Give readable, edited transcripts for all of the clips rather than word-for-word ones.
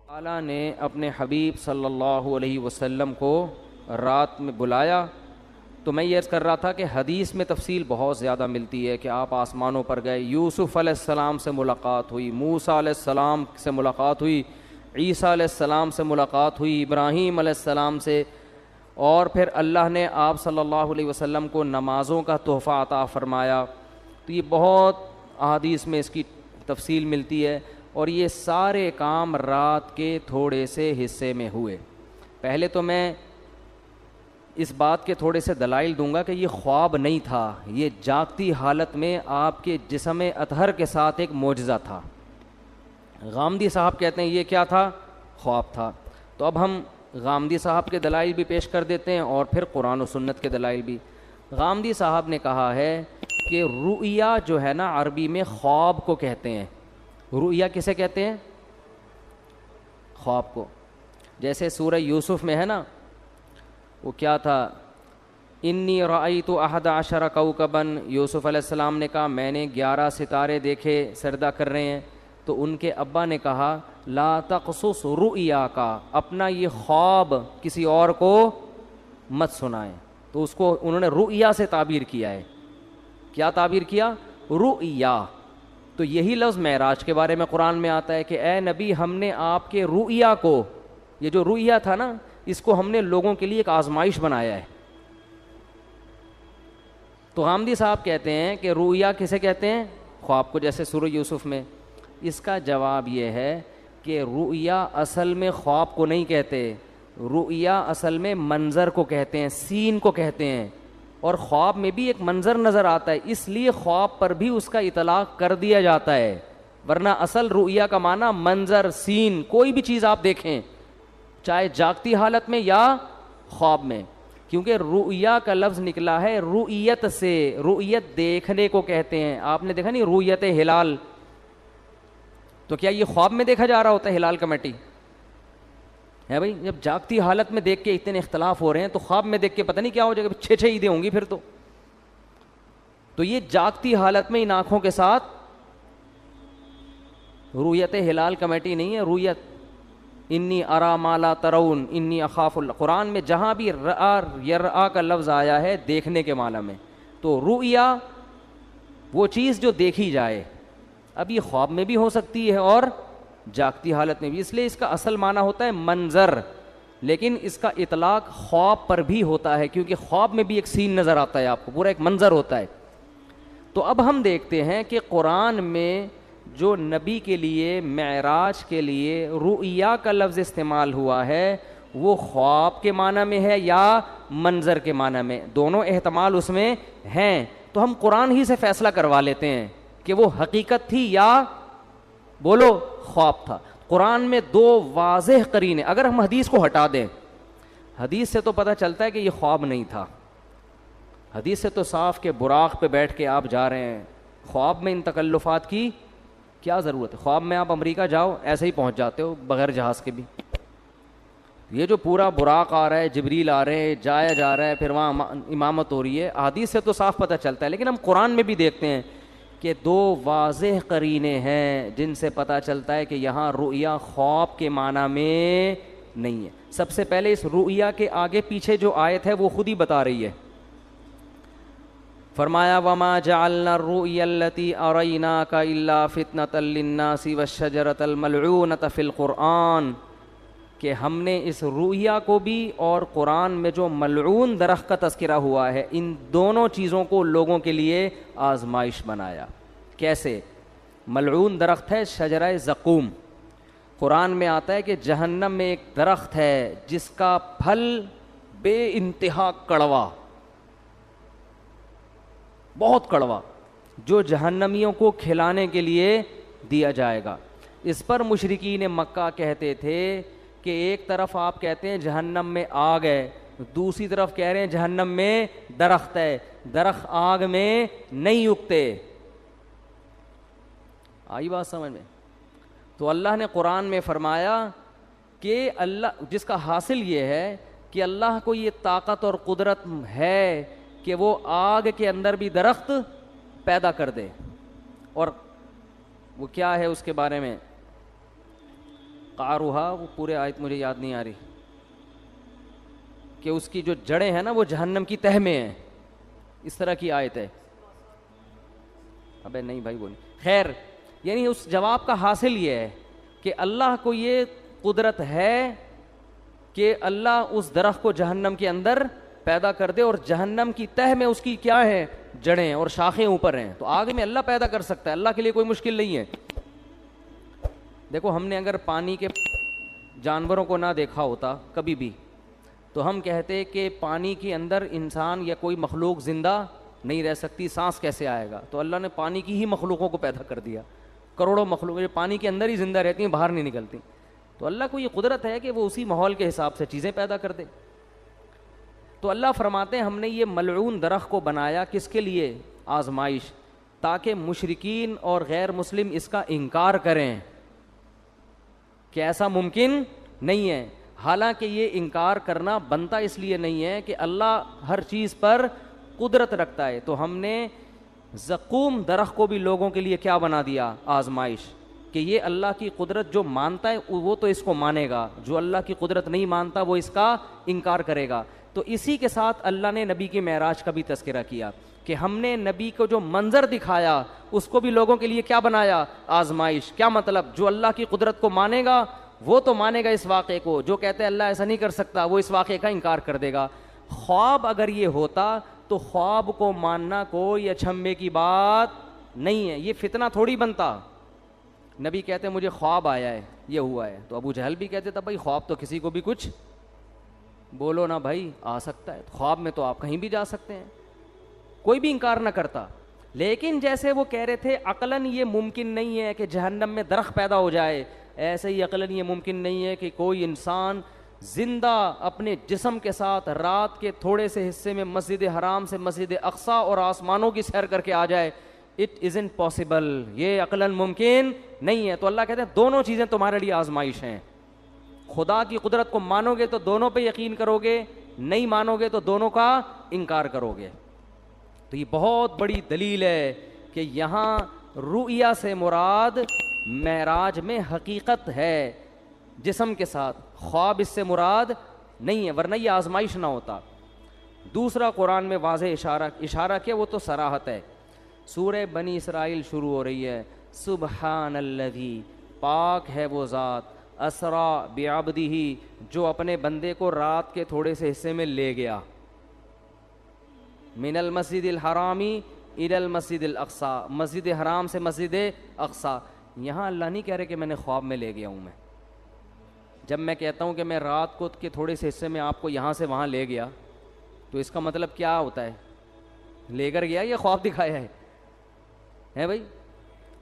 تعالیٰ نے اپنے حبیب صلی اللہ علیہ وسلم کو رات میں بلایا، تو میں یہ عرض کر رہا تھا کہ حدیث میں تفصیل بہت زیادہ ملتی ہے کہ آپ آسمانوں پر گئے، یوسف علیہ السلام سے ملاقات ہوئی، موسیٰ علیہ السلام سے ملاقات ہوئی، عیسیٰ علیہ السلام سے ملاقات ہوئی، ابراہیم علیہ السلام سے، اور پھر اللہ نے آپ صلی اللہ علیہ وسلم کو نمازوں کا تحفہ عطا فرمایا۔ تو یہ بہت احادیث میں اس کی تفصیل ملتی ہے، اور یہ سارے کام رات کے تھوڑے سے حصے میں ہوئے۔ پہلے تو میں اس بات کے تھوڑے سے دلائل دوں گا کہ یہ خواب نہیں تھا، یہ جاگتی حالت میں آپ کے جسم اطہر کے ساتھ ایک معجزہ تھا۔ غامدی صاحب کہتے ہیں یہ کیا تھا؟ خواب تھا۔ تو اب ہم غامدی صاحب کے دلائل بھی پیش کر دیتے ہیں اور پھر قرآن و سنت کے دلائل بھی۔ غامدی صاحب نے کہا ہے کہ رؤیا جو ہے نا عربی میں خواب کو کہتے ہیں۔ رؤیا کسے کہتے ہیں؟ خواب کو۔ جیسے سورہ یوسف میں ہے نا، وہ کیا تھا، انی رأیت احد عشر کوکبا، یوسف علیہ السلام نے کہا میں نے 11 ستارے دیکھے سجدہ کر رہے ہیں، تو ان کے ابا نے کہا لا تقصص رؤیا کا، اپنا یہ خواب کسی اور کو مت سنائیں۔ تو اس کو انہوں نے رؤیا سے تعبیر کیا ہے۔ کیا تعبیر کیا؟ رؤیا۔ تو یہی لفظ معراج کے بارے میں قرآن میں آتا ہے کہ اے نبی ہم نے آپ کے رؤیا کو، یہ جو رؤیا تھا نا، اس کو ہم نے لوگوں کے لیے ایک آزمائش بنایا ہے۔ تو غامدی صاحب کہتے ہیں کہ رؤیا کسے کہتے ہیں؟ خواب کو، جیسے سورہ یوسف میں۔ اس کا جواب یہ ہے کہ رؤیا اصل میں خواب کو نہیں کہتے، رؤیا اصل میں منظر کو کہتے ہیں، سین کو کہتے ہیں، اور خواب میں بھی ایک منظر نظر آتا ہے، اس لیے خواب پر بھی اس کا اطلاق کر دیا جاتا ہے، ورنہ اصل رؤیا کا معنی منظر، سین، کوئی بھی چیز آپ دیکھیں چاہے جاگتی حالت میں یا خواب میں، کیونکہ رؤیا کا لفظ نکلا ہے رؤیت سے، رؤیت دیکھنے کو کہتے ہیں۔ آپ نے دیکھا نہیں رؤیت ہلال، تو کیا یہ خواب میں دیکھا جا رہا ہوتا ہے ہلال کمیٹی ہے بھائی؟ جب جاگتی حالت میں دیکھ کے اتنے اختلاف ہو رہے ہیں تو خواب میں دیکھ کے پتہ نہیں کیا ہو جائے گا، 6 عیدیں ہوں گی پھر تو یہ جاگتی حالت میں ان آنکھوں کے ساتھ رؤیت ہلال کمیٹی نہیں ہے، رؤیت انی ارا ما لا ترون انی اخاف اللہ۔ قرآن میں جہاں بھی رآ یرآ کا لفظ آیا ہے دیکھنے کے معنی میں، تو رؤیا وہ چیز جو دیکھی جائے، اب یہ خواب میں بھی ہو سکتی ہے اور جاگتی حالت میں بھی، اس لیے اس کا اصل معنی ہوتا ہے منظر، لیکن اس کا اطلاق خواب پر بھی ہوتا ہے، کیونکہ خواب میں بھی ایک سین نظر آتا ہے، آپ کو پورا ایک منظر ہوتا ہے۔ تو اب ہم دیکھتے ہیں کہ قرآن میں جو نبی کے لیے معراج کے لیے رؤیا کا لفظ استعمال ہوا ہے وہ خواب کے معنی میں ہے یا منظر کے معنی میں، دونوں احتمال اس میں ہیں، تو ہم قرآن ہی سے فیصلہ کروا لیتے ہیں کہ وہ حقیقت تھی یا بولو خواب تھا۔ قرآن میں 2 واضح قرینے، اگر ہم حدیث کو ہٹا دیں، حدیث سے تو پتہ چلتا ہے کہ یہ خواب نہیں تھا، حدیث سے تو صاف کہ براق پہ بیٹھ کے آپ جا رہے ہیں، خواب میں ان تکلفات کی کیا ضرورت ہے؟ خواب میں آپ امریکہ جاؤ ایسے ہی پہنچ جاتے ہو بغیر جہاز کے بھی۔ یہ جو پورا براق آ رہا ہے، جبریل آ رہے ہیں، جایا جا رہا ہے، پھر وہاں امامت ہو رہی ہے، حدیث سے تو صاف پتہ چلتا ہے، لیکن ہم قرآن میں بھی دیکھتے ہیں کہ 2 واضح قرینے ہیں جن سے پتہ چلتا ہے کہ یہاں رؤیا خواب کے معنی میں نہیں ہے۔ سب سے پہلے اس رؤیا کے آگے پیچھے جو آیت ہے وہ خود ہی بتا رہی ہے، فرمایا وما جعلنا الرؤيا التي اريناك الا فتنة للناس والشجرة الملعونة في القرآن، کہ ہم نے اس رؤیا کو بھی اور قرآن میں جو ملعون درخت کا تذکرہ ہوا ہے ان دونوں چیزوں کو لوگوں کے لیے آزمائش بنایا۔ کیسے؟ ملعون درخت ہے شجرہ زقوم، قرآن میں آتا ہے کہ جہنم میں ایک درخت ہے جس کا پھل بے انتہا کڑوا، بہت کڑوا، جو جہنمیوں کو کھلانے کے لیے دیا جائے گا۔ اس پر مشرکین مکہ کہتے تھے کہ ایک طرف آپ کہتے ہیں جہنم میں آگ ہے، دوسری طرف کہہ رہے ہیں جہنم میں درخت ہے، درخت آگ میں نہیں اگتے۔ آئی بات سمجھ میں؟ تو اللہ نے قرآن میں فرمایا کہ اللہ، جس کا حاصل یہ ہے کہ اللہ کو یہ طاقت اور قدرت ہے کہ وہ آگ کے اندر بھی درخت پیدا کر دے، اور وہ کیا ہے اس کے بارے میں قعرها، وہ پورے آیت مجھے یاد نہیں آ رہی، کہ اس کی جو جڑیں ہیں نا وہ جہنم کی تہ میں ہیں، اس طرح کی آیت ہے. ابے نہیں بھائی بولی. خیر، یعنی اس جواب کا حاصل یہ ہے کہ اللہ کو یہ قدرت ہے کہ اللہ اس درخت کو جہنم کے اندر پیدا کر دے، اور جہنم کی تہ میں اس کی کیا ہے؟ جڑیں اور شاخیں اوپر ہیں. تو آگ میں اللہ پیدا کر سکتا ہے، اللہ کے لیے کوئی مشکل نہیں ہے. دیکھو، ہم نے اگر پانی کے جانوروں کو نہ دیکھا ہوتا کبھی بھی، تو ہم کہتے کہ پانی کے اندر انسان یا کوئی مخلوق زندہ نہیں رہ سکتی، سانس کیسے آئے گا؟ تو اللہ نے پانی کی ہی مخلوقوں کو پیدا کر دیا، کروڑوں مخلوق جو پانی کے اندر ہی زندہ رہتی ہیں، باہر نہیں نکلتی. تو اللہ کو یہ قدرت ہے کہ وہ اسی ماحول کے حساب سے چیزیں پیدا کر دے. تو اللہ فرماتے ہیں ہم نے یہ ملعون درخت کو بنایا کس کے لیے؟ آزمائش، تاکہ مشرکین اور غیر مسلم اس کا انکار کریں کہ ایسا ممکن نہیں ہے. حالانکہ یہ انکار کرنا بنتا اس لیے نہیں ہے کہ اللہ ہر چیز پر قدرت رکھتا ہے. تو ہم نے زقوم درخت کو بھی لوگوں کے لیے کیا بنا دیا؟ آزمائش، کہ یہ اللہ کی قدرت جو مانتا ہے وہ تو اس کو مانے گا، جو اللہ کی قدرت نہیں مانتا وہ اس کا انکار کرے گا. تو اسی کے ساتھ اللہ نے نبی کی معراج کا بھی تذکرہ کیا کہ ہم نے نبی کو جو منظر دکھایا اس کو بھی لوگوں کے لیے کیا بنایا؟ آزمائش. کیا مطلب؟ جو اللہ کی قدرت کو مانے گا وہ تو مانے گا اس واقعے کو، جو کہتے ہیں اللہ ایسا نہیں کر سکتا وہ اس واقعے کا انکار کر دے گا. خواب اگر یہ ہوتا تو خواب کو ماننا کوئی اچھمبے کی بات نہیں ہے، یہ فتنہ تھوڑی بنتا. نبی کہتے ہیں مجھے خواب آیا ہے، یہ ہوا ہے، تو ابو جہل بھی کہتے تھا بھائی خواب تو کسی کو بھی کچھ بولو نا بھائی آ سکتا ہے، خواب میں تو آپ کہیں بھی جا سکتے ہیں، کوئی بھی انکار نہ کرتا. لیکن جیسے وہ کہہ رہے تھے عقلاً یہ ممکن نہیں ہے کہ جہنم میں درخت پیدا ہو جائے، ایسے ہی عقلاً یہ ممکن نہیں ہے کہ کوئی انسان زندہ اپنے جسم کے ساتھ رات کے تھوڑے سے حصے میں مسجد حرام سے مسجد اقصیٰ اور آسمانوں کی سیر کر کے آ جائے. اٹ ازنٹ پاسبل، یہ عقلاً ممکن نہیں ہے. تو اللہ کہتے ہیں دونوں چیزیں تمہارے لیے آزمائش ہیں. خدا کی قدرت کو مانو گے تو دونوں پہ یقین کرو گے، نہیں مانو گے تو دونوں کا انکار کرو گے. تو یہ بہت بڑی دلیل ہے کہ یہاں رؤیا سے مراد معراج میں حقیقت ہے جسم کے ساتھ، خواب اس سے مراد نہیں ہے، ورنہ یہ آزمائش نہ ہوتا. دوسرا قرآن میں واضح اشارہ کیا، وہ تو صراحت ہے. سورہ بنی اسرائیل شروع ہو رہی ہے، سبحان الذی، پاک ہے وہ ذات، اسرا بعبدہ، جو اپنے بندے کو رات کے تھوڑے سے حصے میں لے گیا، من المسجد الحرامی الی المسجد الاقصیٰ، مسجد حرام سے مسجد اقصیٰ. یہاں اللہ نہیں کہہ رہے کہ میں نے خواب میں لے گیا ہوں. میں جب میں کہتا ہوں کہ میں رات کو کے تھوڑے سے حصے میں آپ کو یہاں سے وہاں لے گیا، تو اس کا مطلب کیا ہوتا ہے؟ لے کر گیا یا خواب دکھایا ہے بھائی؟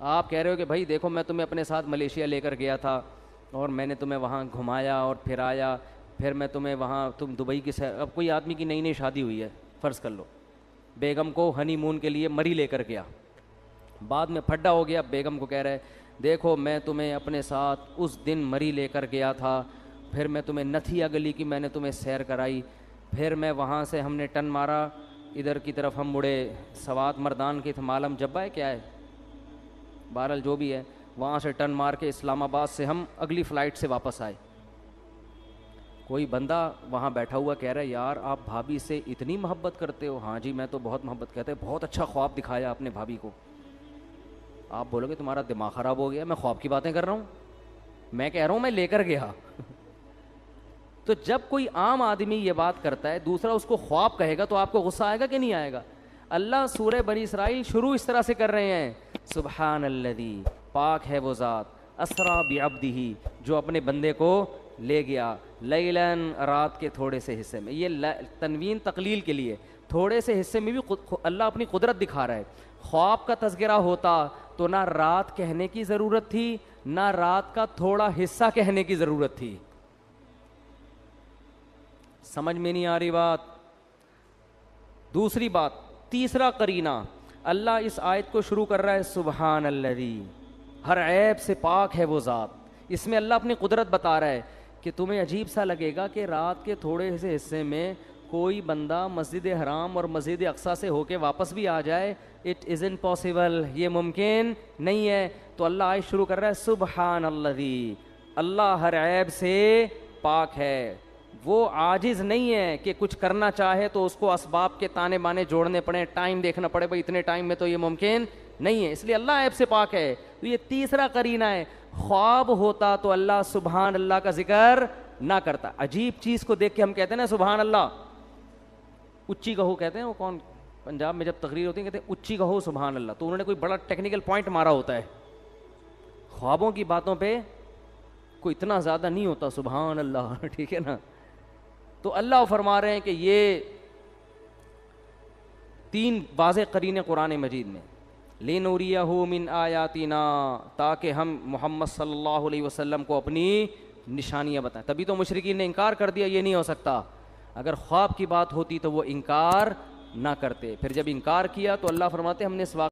آپ کہہ رہے ہو کہ بھائی دیکھو میں تمہیں اپنے ساتھ ملیشیا لے کر گیا تھا اور میں نے تمہیں وہاں گھمایا اور پھرایا، پھر میں تمہیں وہاں تم دبئی کی اب کوئی آدمی کی نئی نئی شادی ہوئی ہے فرض کر لو، بیگم کو ہنی مون کے لیے مری لے کر گیا، بعد میں پھڈا ہو گیا، بیگم کو کہہ رہے دیکھو میں تمہیں اپنے ساتھ اس دن مری لے کر گیا تھا، پھر میں تمہیں نتھیا گلی کی میں نے تمہیں سیر کرائی، پھر میں وہاں سے ہم نے ٹن مارا ادھر کی طرف، ہم مڑے سوات مردان کی معلم جبہ ہے کیا ہے، بہرحال جو بھی ہے، وہاں سے ٹن مار کے اسلام آباد سے ہم اگلی فلائٹ سے واپس آئے. کوئی بندہ وہاں بیٹھا ہوا کہہ رہا ہے یار آپ بھابھی سے اتنی محبت کرتے ہو؟ ہاں جی میں تو بہت محبت کرتے، بہت اچھا خواب دکھایا آپ نے بھابھی کو. آپ بولو گے تمہارا دماغ خراب ہو گیا، میں خواب کی باتیں کر رہا ہوں، میں کہہ رہا ہوں میں لے کر گیا. تو جب کوئی عام آدمی یہ بات کرتا ہے، دوسرا اس کو خواب کہے گا تو آپ کو غصہ آئے گا کہ نہیں آئے گا؟ اللہ سورہ بنی اسرائیل شروع اس طرح سے کر رہے ہیں، سبحان الذی، پاک ہے وہ ذات، اسرا بعبدہ، جو اپنے بندے کو لے گیا، لیلاً، رات کے تھوڑے سے حصے میں. یہ تنوین تقلیل کے لیے، تھوڑے سے حصے میں بھی اللہ اپنی قدرت دکھا رہا ہے. خواب کا تذکرہ ہوتا تو نہ رات کہنے کی ضرورت تھی، نہ رات کا تھوڑا حصہ کہنے کی ضرورت تھی. سمجھ میں نہیں آ رہی بات؟ دوسری بات، تیسرا قرینہ، اللہ اس آیت کو شروع کر رہا ہے سبحان الذی، ہر عیب سے پاک ہے وہ ذات. اس میں اللہ اپنی قدرت بتا رہا ہے کہ تمہیں عجیب سا لگے گا کہ رات کے تھوڑے سے حصے میں کوئی بندہ مسجد حرام اور مسجد اقصیٰ سے ہو کے واپس بھی آ جائے. اٹ ازنٹ پاسبل، یہ ممکن نہیں ہے. تو اللہ آیت شروع کر رہا ہے سبحان الذی، اللہ ہر عیب سے پاک ہے، وہ عاجز نہیں ہے کہ کچھ کرنا چاہے تو اس کو اسباب کے تانے بانے جوڑنے پڑے، ٹائم دیکھنا پڑے، بھائی اتنے ٹائم میں تو یہ ممکن نہیں ہے، اس لیے اللہ عیب سے پاک ہے۔ تو یہ تیسرا قرینہ ہے، خواب ہوتا تو اللہ سبحان اللہ کا ذکر نہ کرتا۔ عجیب چیز کو دیکھ کے ہم کہتے ہیں نا سبحان اللہ، اچھی کہو کہتے ہیں، وہ کون پنجاب میں جب تقریر ہوتی ہے کہتے ہیں اچھی کہو سبحان اللہ، تو انہوں نے کوئی بڑا ٹیکنیکل پوائنٹ مارا ہوتا ہے۔ خوابوں کی باتوں پہ کوئی اتنا زیادہ نہیں ہوتا سبحان اللہ ٹھیک ہے نا۔ تو اللہ فرما رہے ہیں کہ یہ تین واضح قرینے قرآن مجید میں، لِنُرِيَهُ مِنْ آیَاتِنَا، تاکہ ہم محمد صلی اللہ علیہ وسلم کو اپنی نشانیاں بتائیں۔ تبھی تو مشرکین نے انکار کر دیا، یہ نہیں ہو سکتا۔ اگر خواب کی بات ہوتی تو وہ انکار نہ کرتے، پھر جب انکار کیا تو اللہ فرماتے ہم نے اس واقعہ